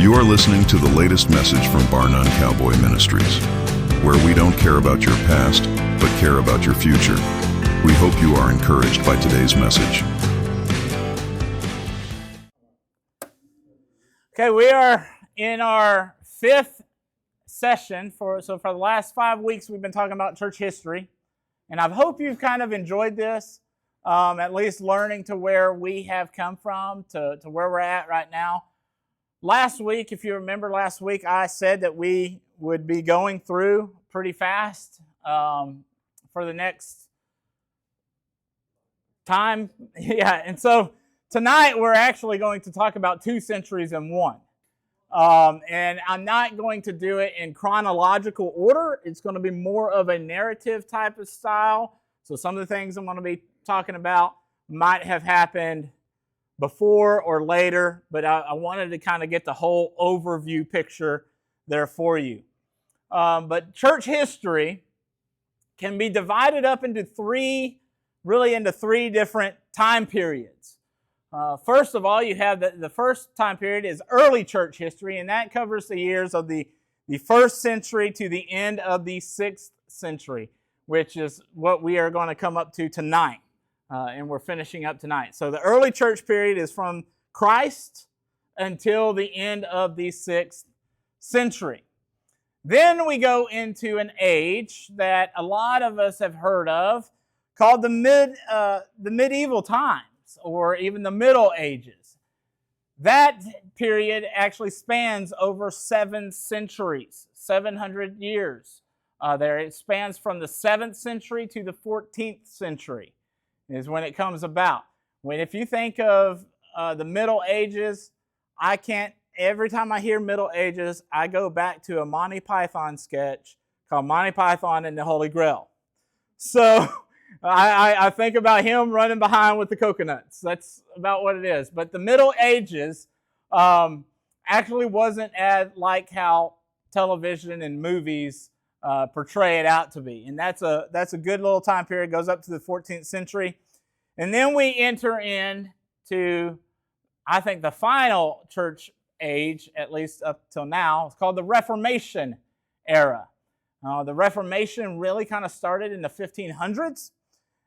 You are listening to the latest message from Bar None Cowboy Ministries, where we don't care about your past, but care about your future. We hope you are encouraged by today's message. Okay, we are in our fifth session. For the last 5 weeks, we've been talking about church history. And I hope you've kind of enjoyed this, at least learning to where we have come from, to where we're at right now. Last week, if you remember last week, I said that we would be going through pretty fast for the next time. Yeah, and so tonight we're actually going to talk about 2 centuries in one. And I'm not going to do it in chronological order. It's going to be more of a narrative type of style. So some of the things I'm going to be talking about might have happened before or later, but I wanted to kind of get the whole overview picture there for you. But church history can be divided up into three different time periods. First of all, you have the first time period is early church history, and that covers the years of the 1st century to the end of the 6th century, which is what we are going to come up to tonight. And we're finishing up tonight. So the early church period is from Christ until the end of the 6th century. Then we go into an age that a lot of us have heard of called the medieval times, or even the Middle Ages. That period actually spans over 7 centuries, 700 years. It spans from the 7th century to the 14th century. Is when it comes about. If you think of the Middle Ages, every time I hear Middle Ages, I go back to a Monty Python sketch called Monty Python and the Holy Grail. So I think about him running behind with the coconuts. That's about what it is. But the Middle Ages actually wasn't as like how television and movies portray it out to be. And that's a good little time period. It goes up to the 14th century. And then we enter into, I think, the final church age, at least up till now. It's called the Reformation era. The Reformation really kind of started in the 1500s.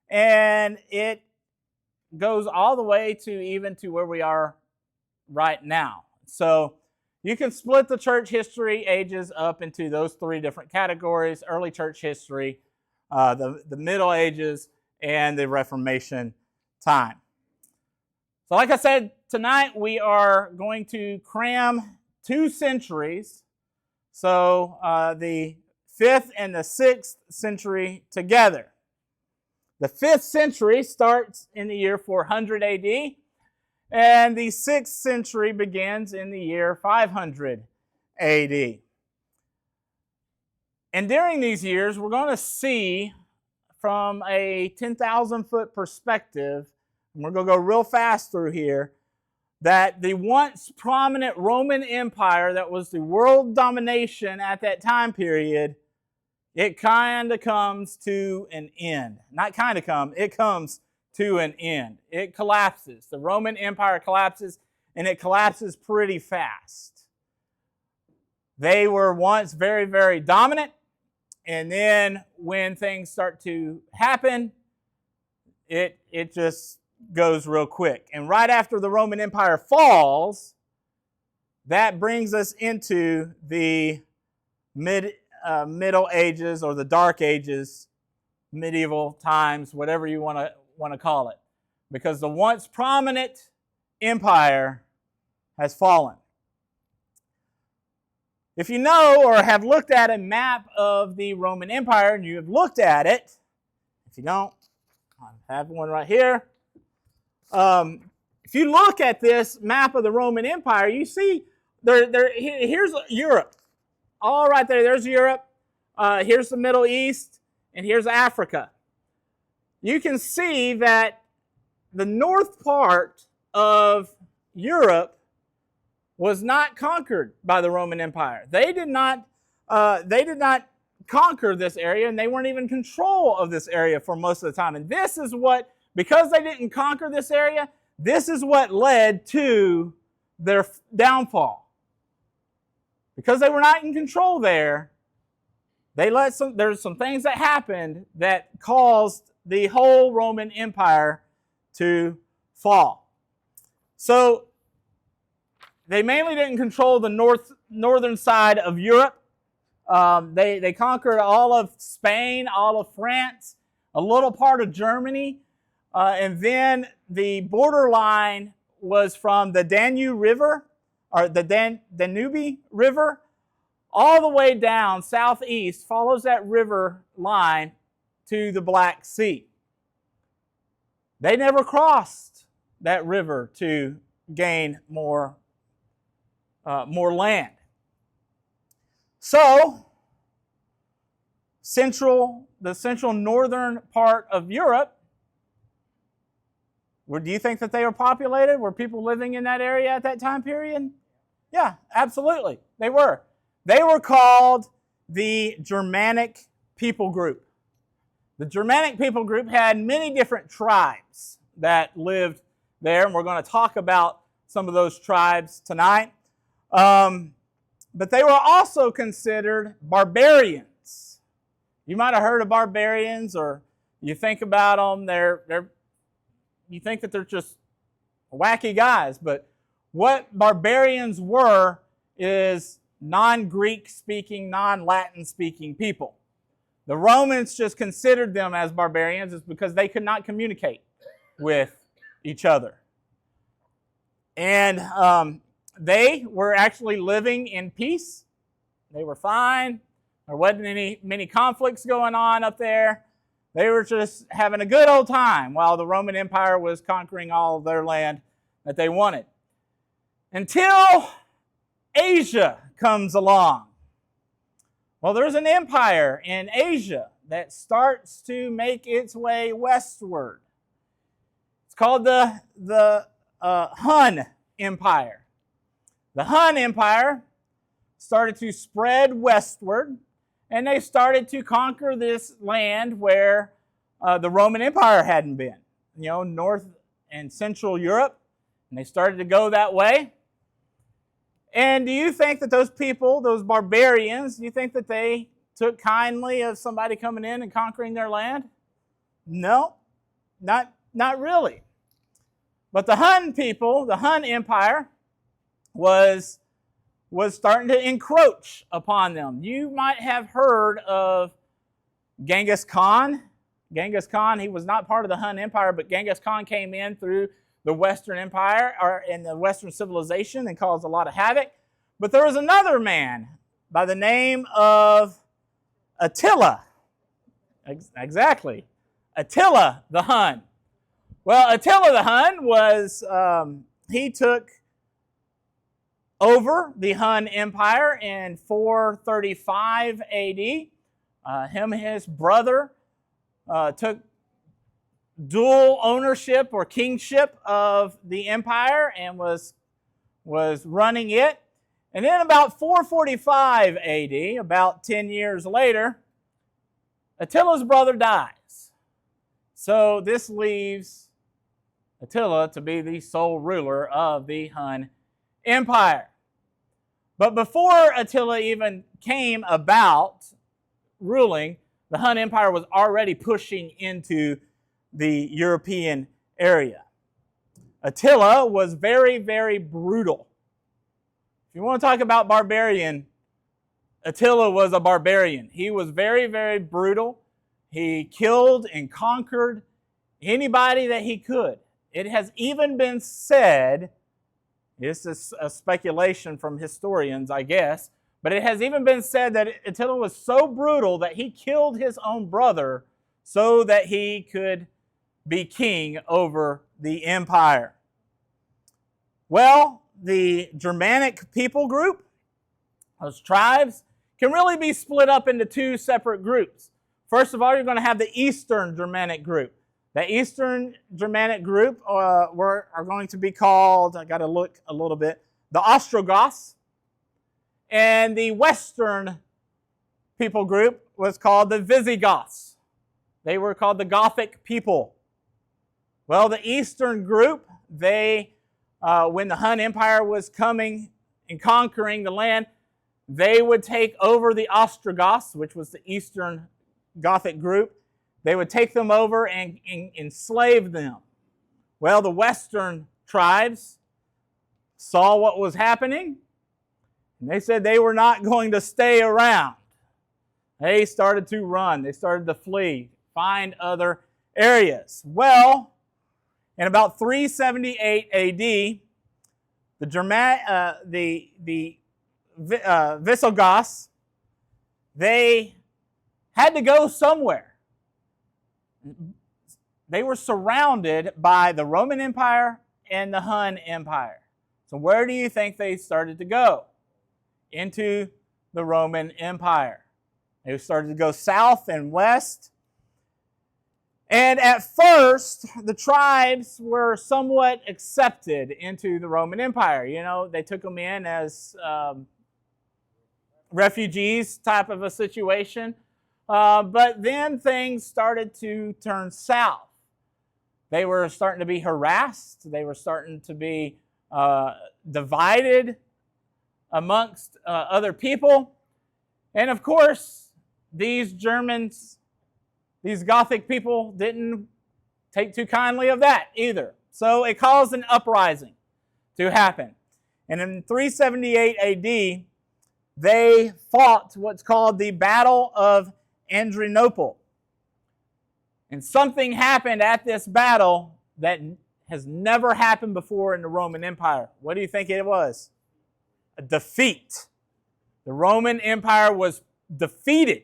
And it goes all the way to where we are right now. So you can split the church history ages up into those 3 different categories: early church history, the Middle Ages, and the Reformation time. So like I said, tonight we are going to cram 2 centuries, so the 5th and the 6th century together. The 5th century starts in the year 400 AD, and the 6th century begins in the year 500 AD. And during these years, we're going to see from a 10,000-foot perspective, and we're going to go real fast through here, that the once prominent Roman Empire that was the world domination at that time period, it kind of comes to an end. Not kind of come, it comes to an end. It collapses. The Roman Empire collapses, and it collapses pretty fast. They were once very, very dominant, and then when things start to happen, it just goes real quick. And right after the Roman Empire falls, that brings us into the Middle Ages, or the Dark Ages, medieval times, whatever you want to call it, because the once prominent empire has fallen. If you know or have looked at a map of the Roman Empire, and you have looked at it, if you don't, I have one right here. If you look at this map of the Roman Empire, you see here's Europe. All right there, there's Europe. Here's the Middle East, and here's Africa. You can see that the north part of Europe was not conquered by the Roman Empire. They did not conquer this area, and they weren't even in control of this area for most of the time. And this is what, because they didn't conquer this area, this is what led to their downfall. because they were not in control there, there's some things that happened that caused the whole Roman Empire to fall. So they mainly didn't control the northern side of Europe. They conquered all of Spain, all of France, a little part of Germany, and then the borderline was from the Danube River, or the Danube River, all the way down southeast, follows that river line to the Black Sea. They never crossed that river to gain more land. So, the central northern part of Europe, do you think that they were populated? Were people living in that area at that time period? Yeah, absolutely. They were. They were called the Germanic people group. The Germanic people group had many different tribes that lived there, and we're going to talk about some of those tribes tonight. But they were also considered barbarians. You might have heard of barbarians, or you think about them, you think that they're just wacky guys, but what barbarians were is non-Greek speaking, non-Latin speaking people. The Romans just considered them as barbarians because they could not communicate with each other. And they were actually living in peace. They were fine. There wasn't many conflicts going on up there. They were just having a good old time while the Roman Empire was conquering all of their land that they wanted. Until Asia comes along. Well, there's an empire in Asia that starts to make its way westward. It's called the Hun Empire. The Hun Empire started to spread westward, and they started to conquer this land where the Roman Empire hadn't been. North and Central Europe, and they started to go that way. And do you think that those people, those barbarians, do you think that they took kindly of somebody coming in and conquering their land? No, not really. But the Hun people, the Hun Empire, was starting to encroach upon them. You might have heard of Genghis Khan. Genghis Khan, he was not part of the Hun Empire, but Genghis Khan came in through the Western Empire or in the Western civilization and caused a lot of havoc. But there was another man by the name of Attila. Exactly. Attila the Hun. Well, Attila the Hun was, he took over the Hun Empire in 435 AD. Him and his brother took dual ownership or kingship of the empire and was running it. And then about 445 AD, about 10 years later, Attila's brother dies. So this leaves Attila to be the sole ruler of the Hun Empire. But before Attila even came about ruling, the Hun Empire was already pushing into the European area. Attila was very, very brutal. If you want to talk about barbarian, Attila was a barbarian. He was very, very brutal. He killed and conquered anybody that he could. It has even been said, this is a speculation from historians, I guess, but it has even been said that Attila was so brutal that he killed his own brother so that he could be king over the empire. Well, the Germanic people group, those tribes, can really be split up into two separate groups. First of all, you're going to have the Eastern Germanic group. The Eastern Germanic group are going to be called, I got to look a little bit, the Ostrogoths. And the Western people group was called the Visigoths. They were called the Gothic people. Well, the Eastern group, they, when the Hun Empire was coming and conquering the land, they would take over the Ostrogoths, which was the Eastern Gothic group. They would take them over and enslave them. Well, the Western tribes saw what was happening, and they said they were not going to stay around. They started to run. They started to flee, find other areas. Well, in about 378 A.D., the Visigoths, they had to go somewhere. They were surrounded by the Roman Empire and the Hun Empire. So where do you think they started to go? Into the Roman Empire. They started to go south and west. And at first, the tribes were somewhat accepted into the Roman Empire. You know, they took them in as refugees type of a situation. But then things started to turn south. They were starting to be harassed. They were starting to be divided amongst other people. And of course, these Germans, these Gothic people, didn't take too kindly of that either. So it caused an uprising to happen. And in 378 AD, they fought what's called the Battle of Adrianople. And something happened at this battle that has never happened before in the Roman Empire. What do you think it was? A defeat. The Roman Empire was defeated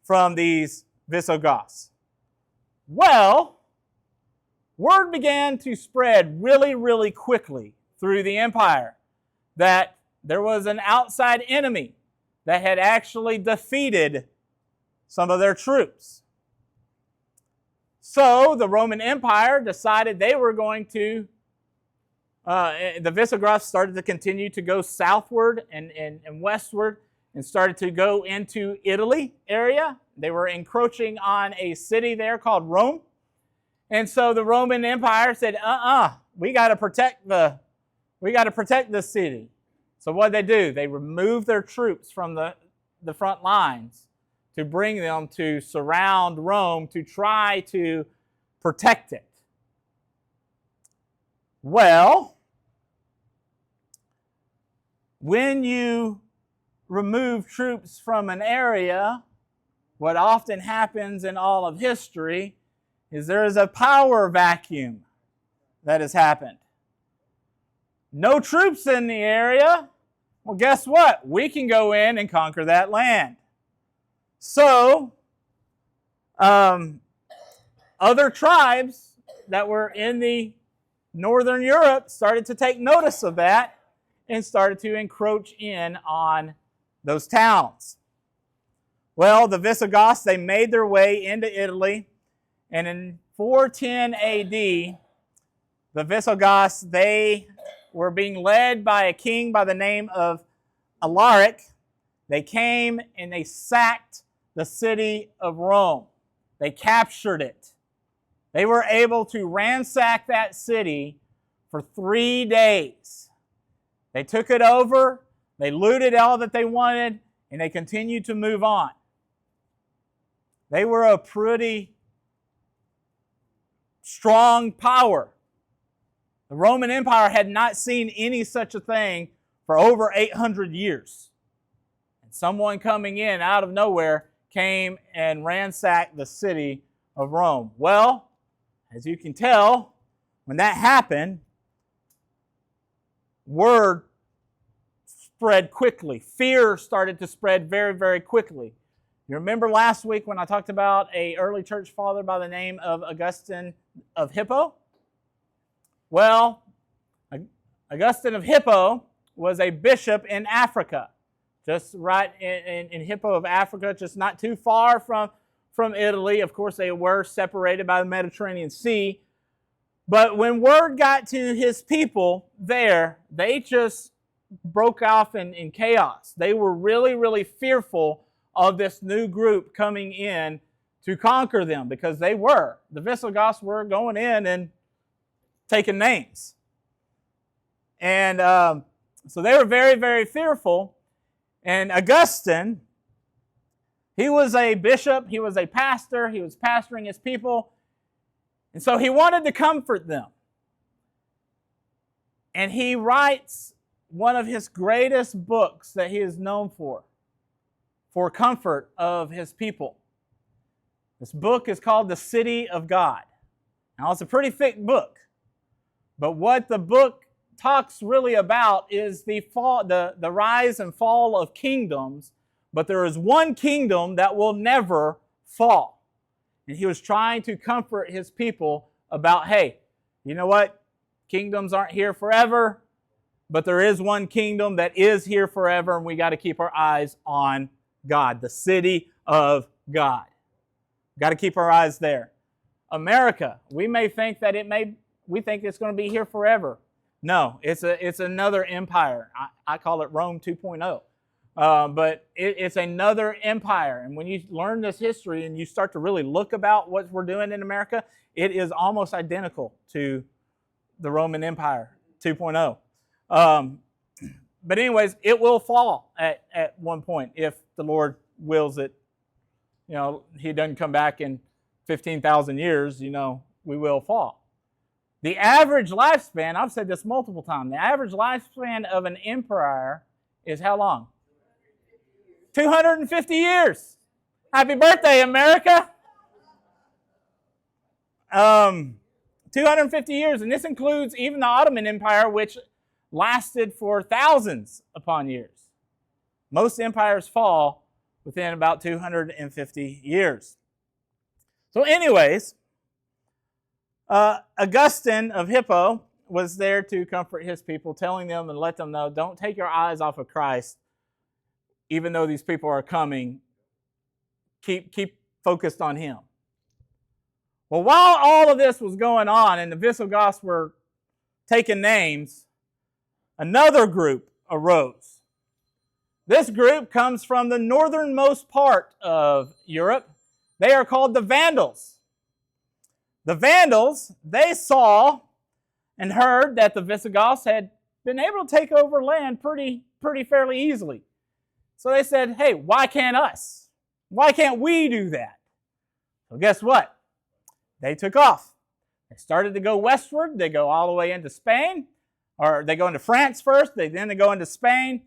from these Visigoths. Well, word began to spread really, really quickly through the empire that there was an outside enemy that had actually defeated some of their troops. So the Roman Empire decided they were going to, the Visigoths started to continue to go southward and westward and started to go into Italy area. They were encroaching on a city there called Rome. And so the Roman Empire said, we got to protect this city. So what did they do? They removed their troops from the front lines to bring them to surround Rome to try to protect it. Well, when you remove troops from an area, what often happens in all of history is there is a power vacuum that has happened. No troops in the area. Well, guess what? We can go in and conquer that land. So, other tribes that were in the northern Europe started to take notice of that and started to encroach in on those towns. Well, the Visigoths, they made their way into Italy, and in 410 AD, the Visigoths, they were being led by a king by the name of Alaric. They came and they sacked the city of Rome. They captured it. They were able to ransack that city for 3 days. They took it over, they looted all that they wanted, and they continued to move on. They were a pretty strong power. The Roman Empire had not seen any such a thing for over 800 years. And someone coming in out of nowhere came and ransacked the city of Rome. Well, as you can tell, when that happened, word spread quickly. Fear started to spread very, very quickly. You remember last week when I talked about an early church father by the name of Augustine of Hippo? Well, Augustine of Hippo was a bishop in Africa, just right in Hippo of Africa, just not too far from Italy. Of course, they were separated by the Mediterranean Sea. But when word got to his people there, they just broke off in chaos. They were really, really fearful of this new group coming in to conquer them because they were. The Visigoths were going in and taking names. And so they were very, very fearful. And Augustine, he was a bishop, he was a pastor, he was pastoring his people, and so he wanted to comfort them. And he writes one of his greatest books that he is known for comfort of his people. This book is called The City of God. Now, it's a pretty thick book, but what the book talks really about is the rise and fall of kingdoms, but there is one kingdom that will never fall. And he was trying to comfort his people about, hey, you know what? Kingdoms aren't here forever, but there is one kingdom that is here forever, and we got to keep our eyes on God, the city of God. Got to keep our eyes there. America, we may think that we think it's going to be here forever. No, it's another empire. I call it Rome 2.0. But it's another empire. And when you learn this history and you start to really look about what we're doing in America, it is almost identical to the Roman Empire 2.0. But anyways, it will fall at one point if the Lord wills it. You know, He doesn't come back in 15,000 years, you know, we will fall. The average lifespan, I've said this multiple times, the average lifespan of an empire is how long? 250 years. Happy birthday, America. 250 years, and this includes even the Ottoman Empire, which lasted for thousands upon years. Most empires fall within about 250 years. So anyways, Augustine of Hippo was there to comfort his people, telling them and let them know, don't take your eyes off of Christ, even though these people are coming. Keep focused on Him. Well, while all of this was going on and the Visigoths were taking names, another group arose. This group comes from the northernmost part of Europe. They are called the Vandals. The Vandals, they saw and heard that the Visigoths had been able to take over land pretty fairly easily. So they said, hey, why can't us? Why can't we do that? So guess what? They took off. They started to go westward. They go all the way into Spain, or they go into France first. Then they go into Spain.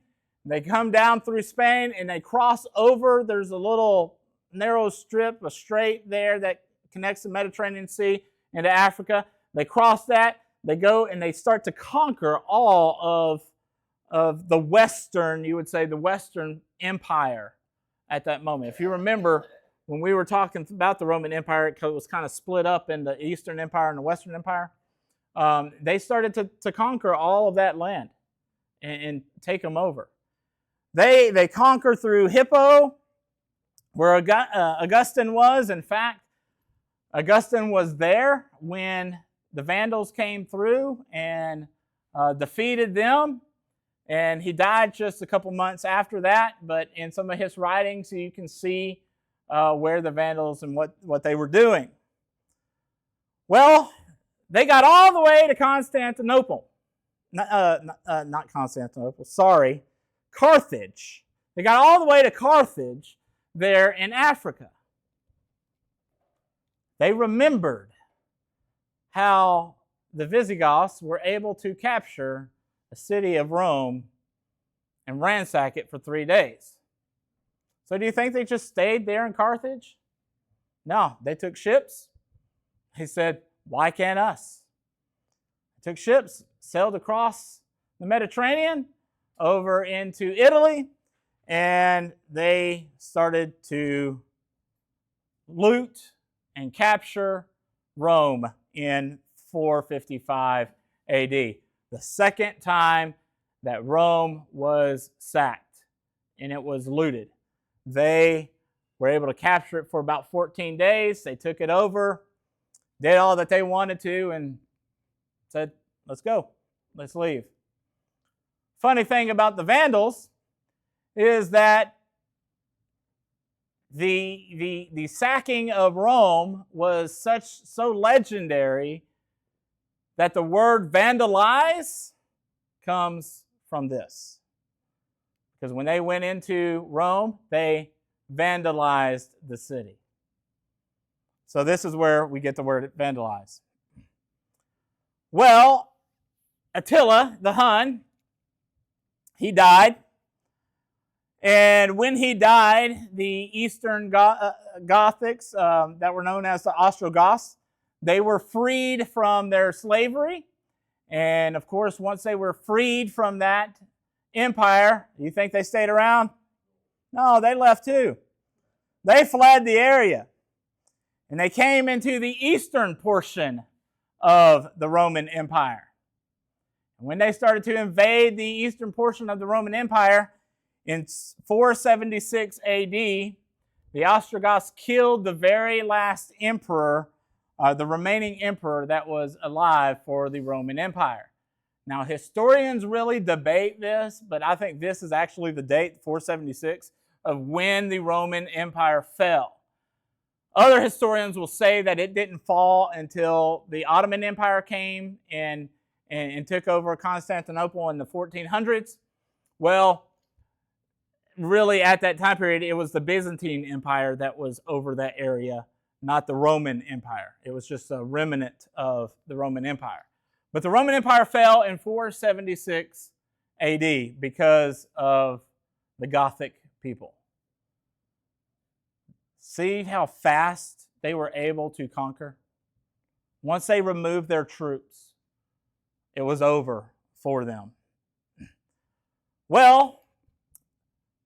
They come down through Spain and they cross over. There's a little narrow strip, a strait there that connects the Mediterranean Sea into Africa. They cross that. They go and they start to conquer all of the Western, you would say, the Western Empire at that moment. If you remember, when we were talking about the Roman Empire, it was kind of split up into the Eastern Empire and the Western Empire. They started to conquer all of that land and take them over. They conquer through Hippo, where Augustine was. In fact, Augustine was there when the Vandals came through and defeated them. And he died just a couple months after that. But in some of his writings, you can see where the Vandals and what they were doing. Well, they got all the way to Constantinople. Not Constantinople, sorry. Carthage. They got all the way to Carthage there in Africa. They remembered how the Visigoths were able to capture the city of Rome and ransack it for 3 days. So do you think they just stayed there in Carthage? No, they took ships. He said, why can't us? They took ships, sailed across the Mediterranean over into Italy, and they started to loot and capture Rome in 455 AD. The second time that Rome was sacked and it was looted. They were able to capture it for about 14 days. They took it over, did all that they wanted to, and said, let's go, let's leave. Funny thing about the Vandals is that the sacking of Rome was so legendary that the word vandalize comes from this. Because when they went into Rome, they vandalized the city. So this is where we get the word vandalize. Well, Attila the Hun, he died. And when he died, the Eastern Gothics that were known as the Ostrogoths, they were freed from their slavery. And of course, once they were freed from that empire, you think they stayed around? No, they left too. They fled the area. And they came into the eastern portion of the Roman Empire. And when they started to invade the eastern portion of the Roman Empire, in 476 AD, the Ostrogoths killed the very last emperor, the remaining emperor that was alive for the Roman Empire. Now, historians really debate this, but I think this is actually the date, 476, of when the Roman Empire fell. Other historians will say that it didn't fall until the Ottoman Empire came and took over Constantinople in the 1400s. Well, really, at that time period, it was the Byzantine Empire that was over that area, not the Roman Empire. It was just a remnant of the Roman Empire. But the Roman Empire fell in 476 AD because of the Gothic people. See how fast they were able to conquer? Once they removed their troops, it was over for them. Well,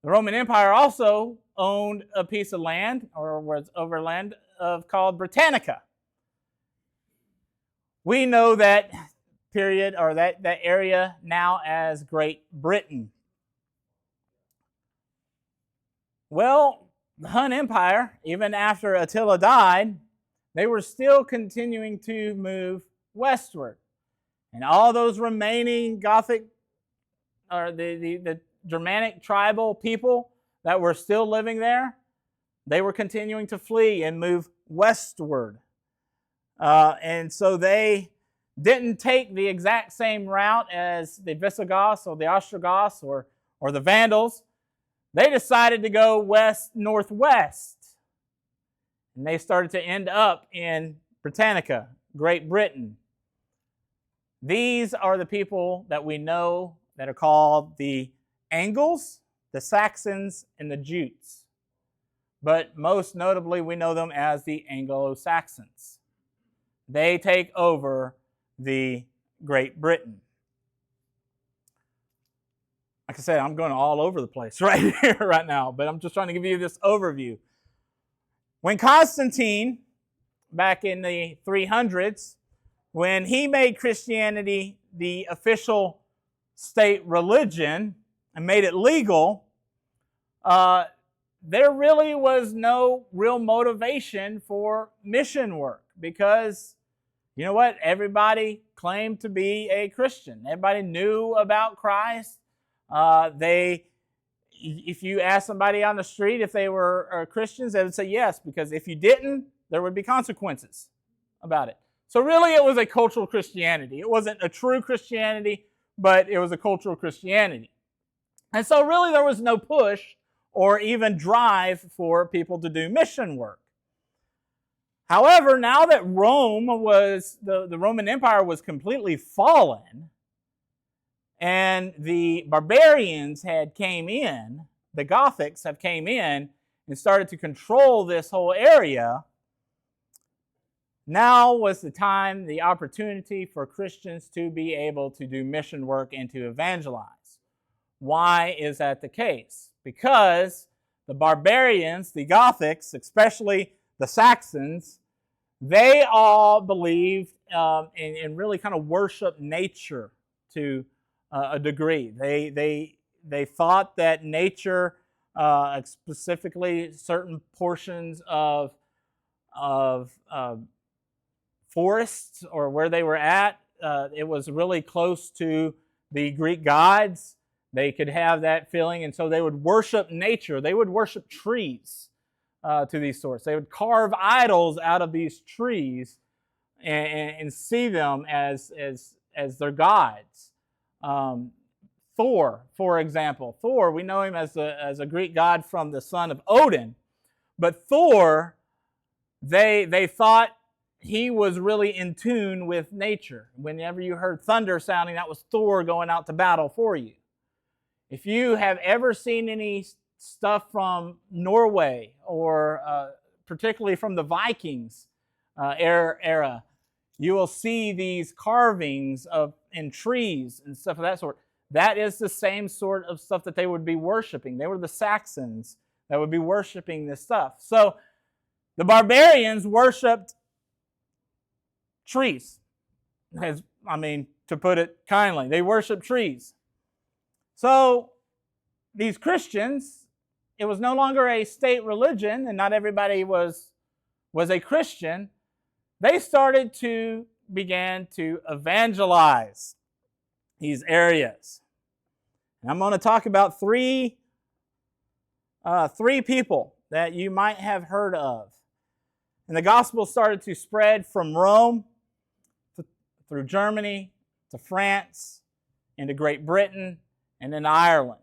the Roman Empire also owned a piece of land, or was over land, called Britannica. We know that period, or that area now as Great Britain. Well, the Hun Empire, even after Attila died, they were still continuing to move westward. And all those remaining Gothic, or the Germanic tribal people that were still living there, they were continuing to flee and move westward. And so they didn't take the exact same route as the Visigoths or the Ostrogoths or the Vandals. They decided to go west-northwest. And they started to end up in Britannica, Great Britain. These are the people that we know that are called the Angles, the Saxons, and the Jutes. But most notably, we know them as the Anglo-Saxons. They take over the Great Britain. Like I said, I'm going all over the place right here, right now, but I'm just trying to give you this overview. When Constantine, back in the 300s, when he made Christianity the official state religion and made it legal, there really was no real motivation for mission work because, you know what, everybody claimed to be a Christian. Everybody knew about Christ. If you ask somebody on the street if they were Christians, they would say yes, because if you didn't, there would be consequences about it. So really it was a cultural Christianity. It wasn't a true Christianity, but it was a cultural Christianity. And so really there was no push or even drive for people to do mission work. However, now that Rome was, the Roman Empire was completely fallen, and the barbarians had came in, the Gothics have came in and started to control this whole area, now was the time, the opportunity for Christians to be able to do mission work and to evangelize. Why is that the case? Because the barbarians, the Gothics, especially the Saxons, they all believed and really kind of worshiped nature to a degree. They thought that nature, specifically certain portions of forests or where they were at, it was really close to the Greek gods. They could have that feeling, and so they would worship nature. They would worship trees to these sorts. They would carve idols out of these trees and see them as their gods. Thor, for example. Thor, we know him as a Greek god from the son of Odin. But Thor, they thought he was really in tune with nature. Whenever you heard thunder sounding, that was Thor going out to battle for you. If you have ever seen any stuff from Norway or particularly from the Vikings era, you will see these carvings in trees and stuff of that sort. That is the same sort of stuff that they would be worshiping. They were the Saxons that would be worshiping this stuff. So the barbarians worshipped trees. To put it kindly, they worshiped trees. So these Christians, it was no longer a state religion, and not everybody was a Christian. They began to evangelize these areas. And I'm going to talk about three people that you might have heard of. And the gospel started to spread from Rome through Germany to France into Great Britain and then Ireland.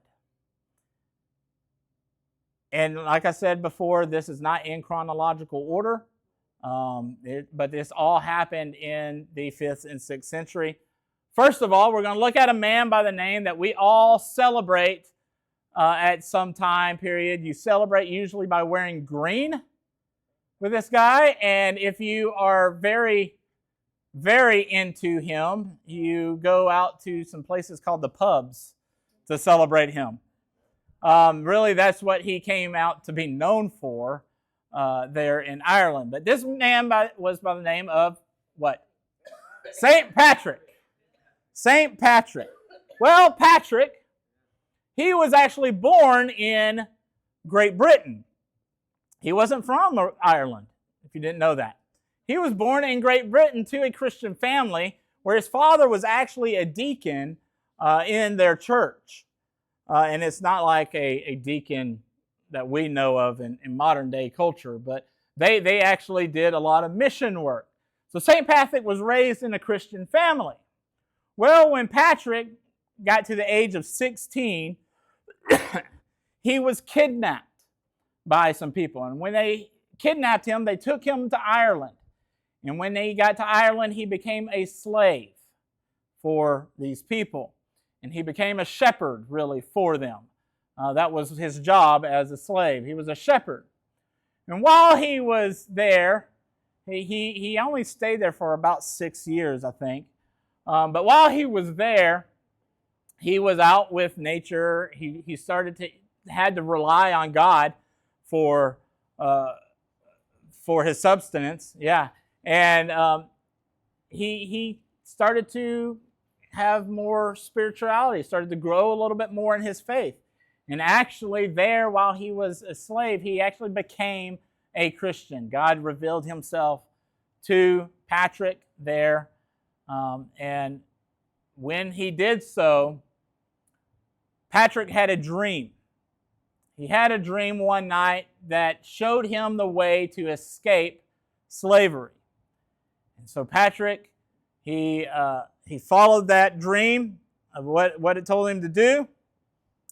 And like I said before, this is not in chronological order, but this all happened in the 5th and 6th century. First of all, we're going to look at a man by the name that we all celebrate at some time period. You celebrate usually by wearing green with this guy, and if you are very, very into him, you go out to some places called the pubs to celebrate him. Really, that's what he came out to be known for there in Ireland. But this man was by the name of what? St. Patrick. St. Patrick. Well, Patrick, he was actually born in Great Britain. He wasn't from Ireland, if you didn't know that. He was born in Great Britain to a Christian family where his father was actually a deacon in their church. And it's not like a deacon that we know of in modern day culture, but they actually did a lot of mission work. So St. Patrick was raised in a Christian family. Well, when Patrick got to the age of 16, he was kidnapped by some people. And when they kidnapped him, they took him to Ireland. And when he got to Ireland, he became a slave for these people. And he became a shepherd, really, for them. That was his job as a slave. He was a shepherd. And while he was there, he only stayed there for about 6 years, I think. But while he was there, he was out with nature. He had to rely on God for his subsistence. Yeah. And he started to have more spirituality, started to grow a little bit more in his faith. And actually there, while he was a slave, he actually became a Christian. God revealed himself to Patrick there. And when he did so, Patrick had a dream. He had a dream one night that showed him the way to escape slavery. And so Patrick, he followed that dream of what it told him to do,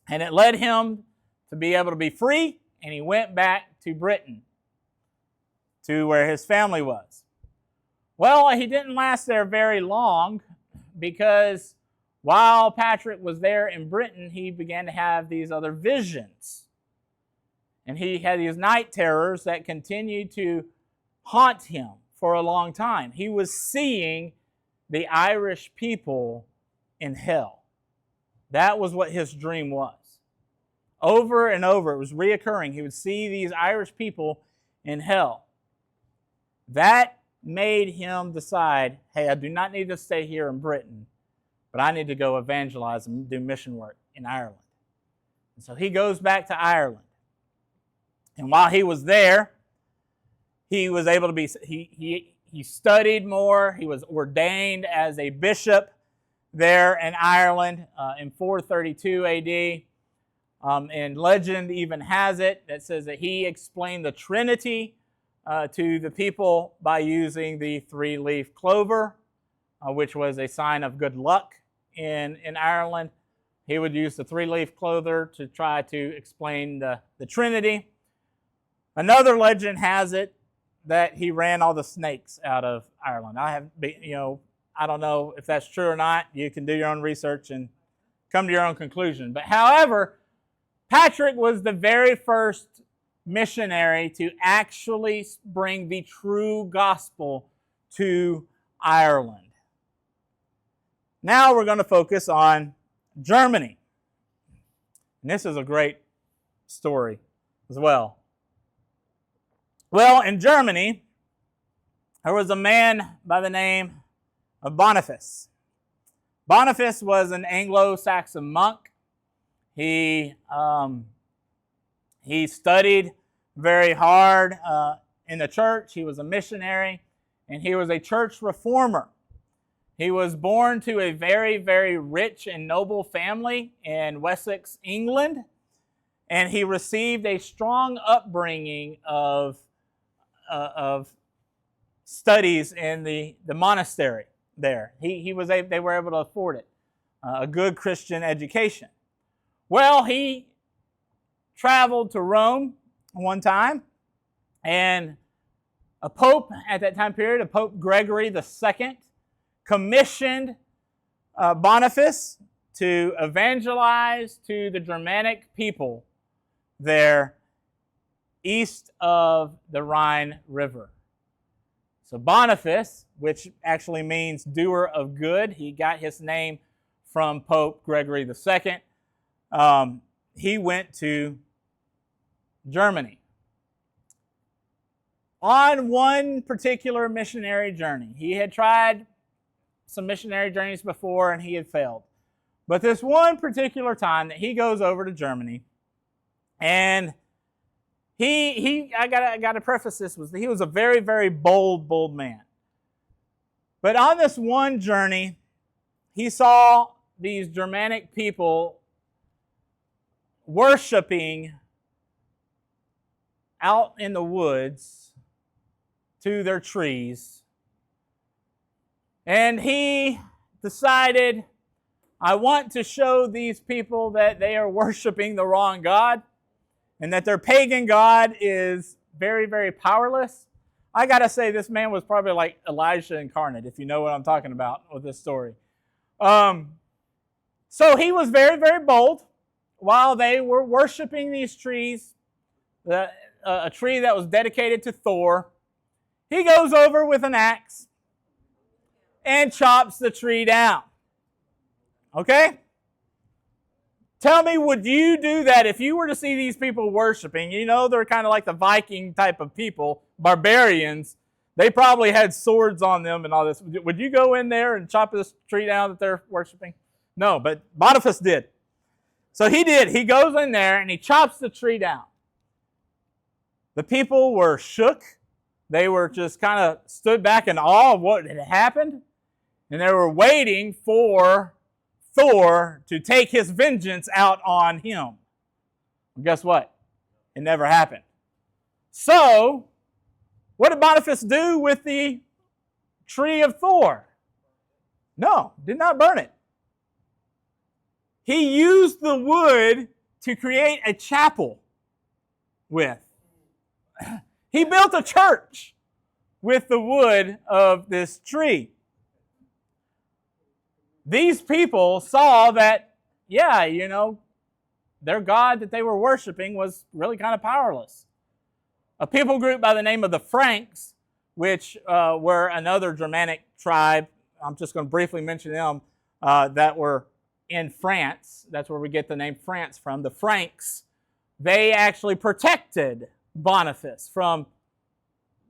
and it led him to be able to be free, and he went back to Britain, to where his family was. Well, he didn't last there very long, because while Patrick was there in Britain, he began to have these other visions. And he had these night terrors that continued to haunt him for a long time. He was seeing the Irish people in hell. That was what his dream was. Over and over, it was reoccurring. He would see these Irish people in hell. That made him decide, hey, I do not need to stay here in Britain, but I need to go evangelize and do mission work in Ireland. And so he goes back to Ireland. And while he was there, he was able to be, he studied more. He was ordained as a bishop there in Ireland in 432 AD. And legend even has it that says that he explained the Trinity to the people by using the 3-leaf clover, which was a sign of good luck in Ireland. He would use the three-leaf clover to try to explain the Trinity. Another legend has it that he ran all the snakes out of Ireland. I don't know if that's true or not. You can do your own research and come to your own conclusion. But however, Patrick was the very first missionary to actually bring the true gospel to Ireland. Now we're going to focus on Germany. And this is a great story as well. Well, in Germany, there was a man by the name of Boniface. Boniface was an Anglo-Saxon monk. He studied very hard in the church. He was a missionary, and he was a church reformer. He was born to a very, very rich and noble family in Wessex, England, and he received a strong upbringing of studies in the monastery there. They were able to afford it, a good Christian education. Well, he traveled to Rome one time, and a pope at that time period, a Pope Gregory II, commissioned Boniface to evangelize to the Germanic people there east of the Rhine River. So Boniface, which actually means doer of good, he got his name from Pope Gregory II. He went to Germany. On one particular missionary journey, he had tried some missionary journeys before and he had failed. But this one particular time that he goes over to Germany, and I got to preface this, he was a very, very bold man. But on this one journey, he saw these Germanic people worshiping out in the woods to their trees. And he decided, I want to show these people that they are worshiping the wrong God and that their pagan God is very, very powerless. I got to say, this man was probably like Elijah incarnate, if you know what I'm talking about with this story. So he was very, very bold. While they were worshiping these trees, a tree that was dedicated to Thor, he goes over with an axe and chops the tree down. Okay? Tell me, would you do that if you were to see these people worshiping? You know, they're kind of like the Viking type of people, barbarians. They probably had swords on them and all this. Would you go in there and chop this tree down that they're worshiping? No, but Boniface did. So he did. He goes in there and he chops the tree down. The people were shook. They were just kind of stood back in awe of what had happened. And they were waiting for Thor to take his vengeance out on him. Well, guess what? It never happened. So, what did Boniface do with the tree of Thor? No, did not burn it. He used the wood to create a chapel with. He built a church with the wood of this tree. These people saw that, their God that they were worshiping was really kind of powerless. A people group by the name of the Franks, which were another Germanic tribe, I'm just going to briefly mention them, that were in France. That's where we get the name France from. The Franks, they actually protected Boniface from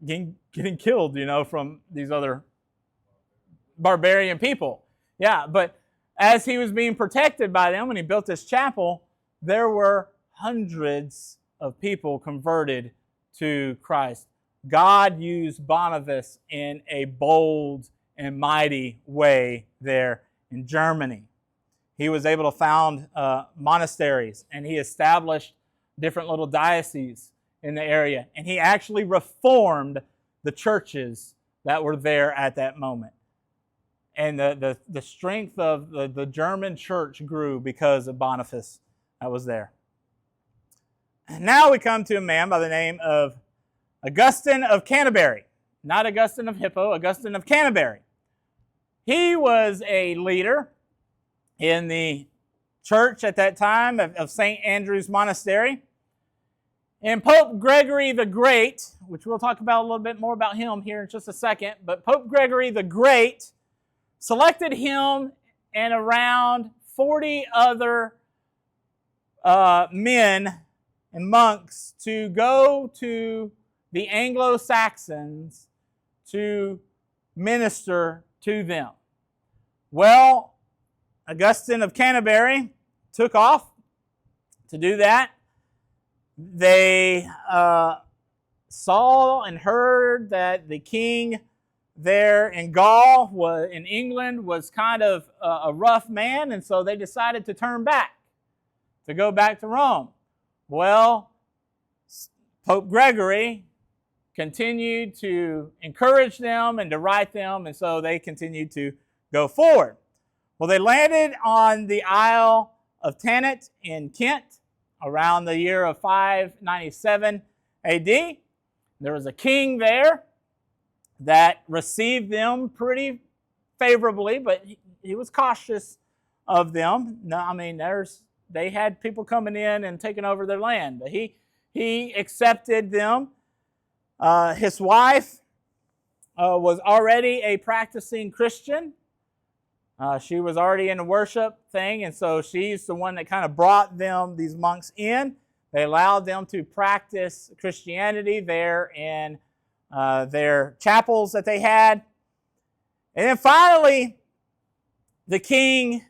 getting killed, from these other barbarian people. Yeah, but as he was being protected by them when he built this chapel, there were hundreds of people converted to Christ. God used Boniface in a bold and mighty way there in Germany. He was able to found monasteries, and he established different little dioceses in the area. And he actually reformed the churches that were there at that moment. And the strength of the German church grew because of Boniface that was there. And now we come to a man by the name of Augustine of Canterbury. Not Augustine of Hippo, Augustine of Canterbury. He was a leader in the church at that time of St. Andrew's Monastery. And Pope Gregory the Great, which we'll talk about a little bit more about him here in just a second, but Pope Gregory the Great selected him and around 40 other men and monks to go to the Anglo-Saxons to minister to them. Well, Augustine of Canterbury took off to do that. They saw and heard that the king there in Gaul, in England, was kind of a rough man, and so they decided to turn back, to go back to Rome. Well, Pope Gregory continued to encourage them and to write them, and so they continued to go forward. Well, they landed on the Isle of Thanet in Kent around the year of 597 AD. There was a king there that received them pretty favorably, but he was cautious of them. No, I mean, they had people coming in and taking over their land, but he accepted them. His wife was already a practicing Christian. She was already in the worship thing, and so she's the one that kind of brought these monks in. They allowed them to practice Christianity there in their chapels that they had. And then finally, the king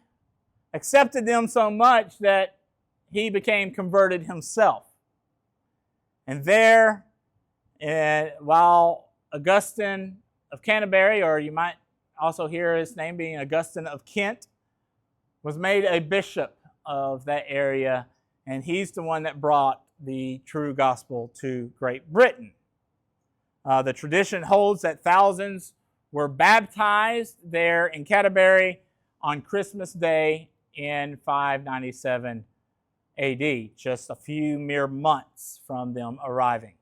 accepted them so much that he became converted himself. And there, while Augustine of Canterbury, or you might also hear his name being Augustine of Kent, was made a bishop of that area, and he's the one that brought the true gospel to Great Britain. The tradition holds that thousands were baptized there in Canterbury on Christmas Day in 597 AD, just a few mere months from them arriving.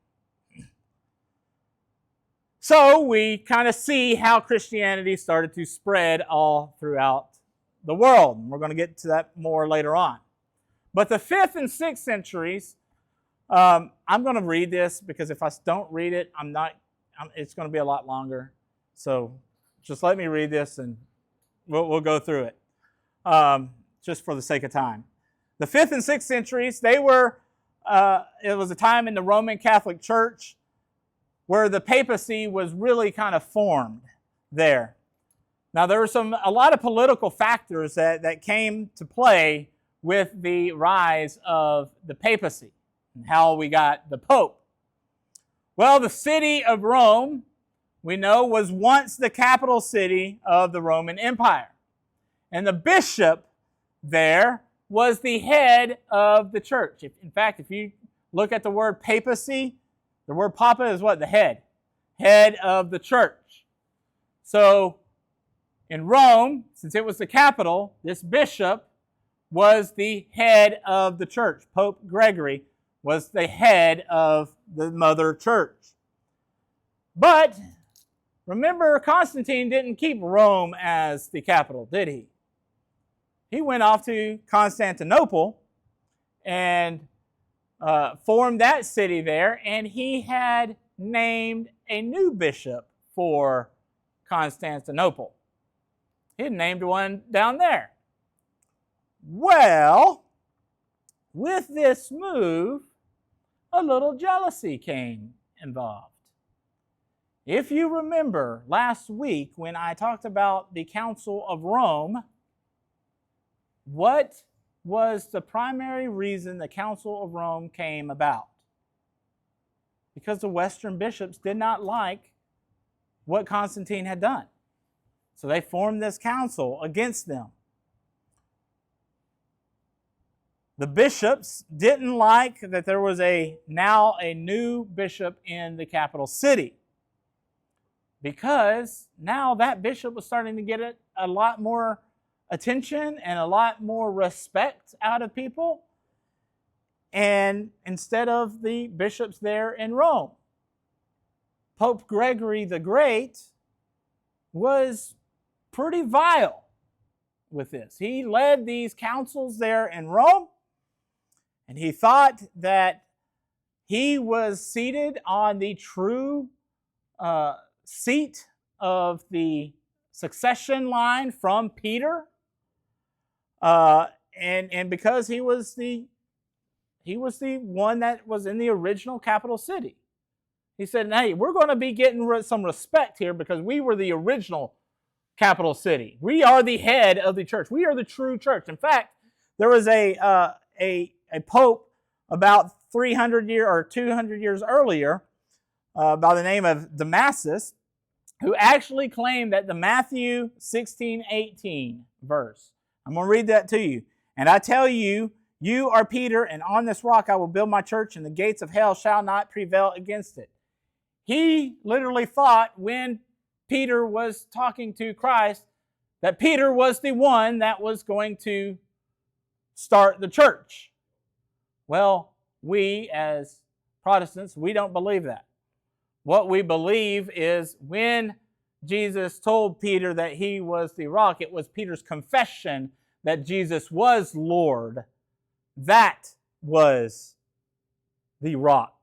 So we kind of see how Christianity started to spread all throughout the world. And we're going to get to that more later on. But the 5th and 6th centuries, I'm going to read this because if I don't read it, it's going to be a lot longer. So just let me read this and we'll go through it just for the sake of time. The 5th and 6th centuries, it was a time in the Roman Catholic Church where the papacy was really kind of formed there. Now, there were a lot of political factors that came to play with the rise of the papacy and how we got the Pope. Well, the city of Rome, we know, was once the capital city of the Roman Empire. And the bishop there was the head of the church. In fact, if you look at the word papacy, the word papa is what? The head. Head of the church. So, in Rome, since it was the capital, this bishop was the head of the church. Pope Gregory was the head of the mother church. But, remember, Constantine didn't keep Rome as the capital, did he? He went off to Constantinople and formed that city there, and he had named a new bishop for Constantinople. He had named one down there. Well, with this move, a little jealousy came involved. If you remember last week when I talked about the Council of Rome, what was the primary reason the Council of Rome came about? Because the Western bishops did not like what Constantine had done. So they formed this council against them. The bishops didn't like that there was now a new bishop in the capital city. because now that bishop was starting to get a lot more attention and a lot more respect out of people, and instead of the bishops there in Rome. Pope Gregory the Great was pretty vile with this. He led these councils there in Rome, and he thought that he was seated on the true seat of the succession line from Peter, and because he was the one that was in the original capital city. He said, hey, we're going to be getting some respect here because we were the original capital city. We are the head of the church. We are the true church. In fact, there was a pope about 300 years or 200 years earlier by the name of Damasus, who actually claimed that the Matthew 16:18 verse. I'm going to read that to you. And I tell you, you are Peter, and on this rock I will build my church, and the gates of hell shall not prevail against it. He literally thought when Peter was talking to Christ that Peter was the one that was going to start the church. Well, we as Protestants, we don't believe that. What we believe is when Jesus told Peter that he was the rock, it was Peter's confession that Jesus was Lord. That was the rock.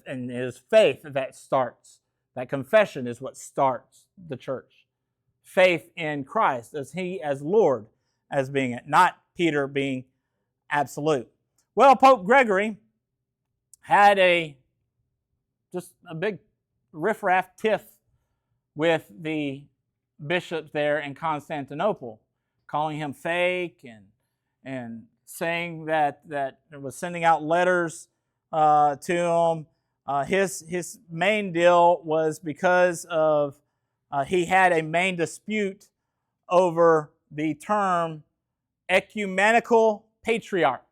And it is faith that starts. That confession is what starts the church. Faith in Christ as He as Lord as being it, not Peter being absolute. Well, Pope Gregory had just a big riffraff tiff with the bishops there in Constantinople, calling him fake and saying that it was sending out letters to him. His main deal was because of he had a main dispute over the term ecumenical patriarch,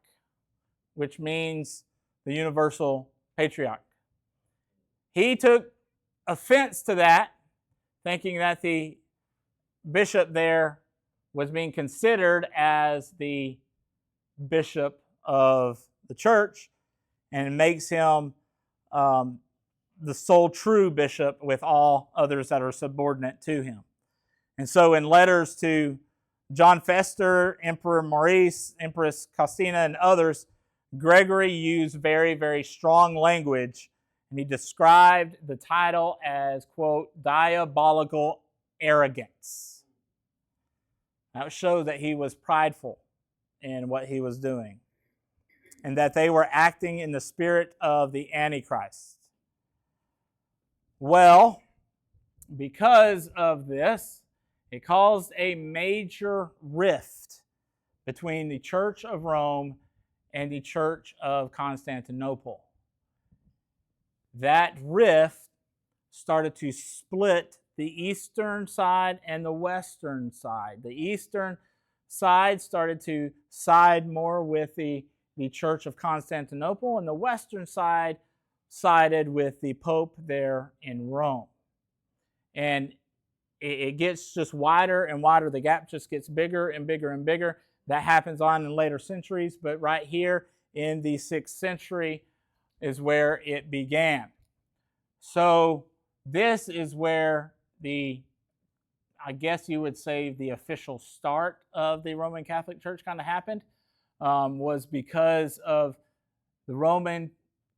which means the universal patriarch. He took offense to that, thinking that the bishop there was being considered as the bishop of the church, and it makes him the sole true bishop with all others that are subordinate to him. And so in letters to John Fester, Emperor Maurice, Empress Faustina, and others, Gregory used very, very strong language, and he described the title as, quote, diabolical arrogance. That showed that he was prideful in what he was doing, and that they were acting in the spirit of the Antichrist. Well, because of this, it caused a major rift between the Church of Rome and the Church of Constantinople. That rift started to split the eastern side and the western side. The eastern side started to side more with the Church of Constantinople, and the western side sided with the Pope there in Rome. And it gets just wider and wider. The gap just gets bigger and bigger and bigger. That happens on in later centuries, but right here in the 6th century is where it began. So this is where I guess you would say the official start of the Roman Catholic Church kind of happened, was because of the Roman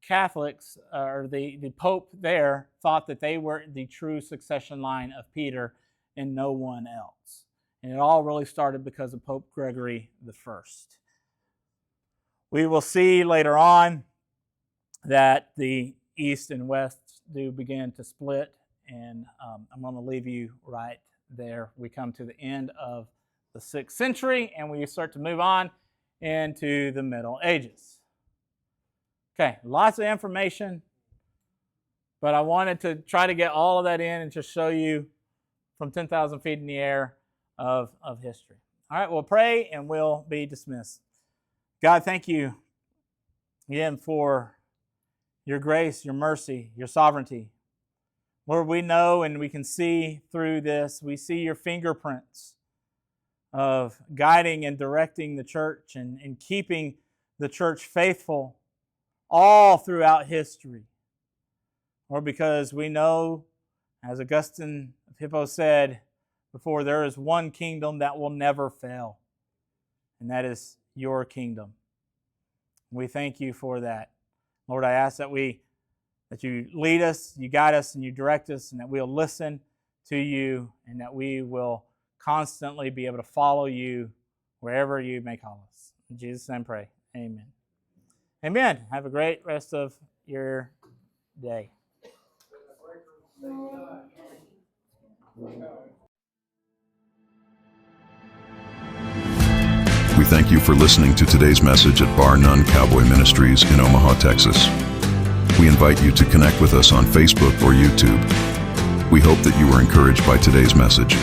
Catholics, or the Pope there, thought that they were the true succession line of Peter and no one else. And it all really started because of Pope Gregory I. We will see later on that the East and West do begin to split, and I'm going to leave you right there. We come to the end of the 6th century, and we start to move on into the Middle Ages. Okay, lots of information, but I wanted to try to get all of that in and just show you from 10,000 feet in the air of history. All right, we'll pray and we'll be dismissed. God, thank you again for your grace, your mercy, your sovereignty. Lord, we know and we can see through this, we see your fingerprints of guiding and directing the church and keeping the church faithful all throughout history. Lord, because we know, as Augustine of Hippo said before, there is one kingdom that will never fail, and that is your kingdom. We thank you for that. Lord, I ask that you lead us, you guide us, and you direct us, and that we'll listen to you, and that we will constantly be able to follow you wherever you may call us. In Jesus' name I pray. Amen. Amen. Have a great rest of your day. We thank you for listening to today's message at Bar None Cowboy Ministries in Omaha, Texas. We invite you to connect with us on Facebook or YouTube. We hope that you were encouraged by today's message.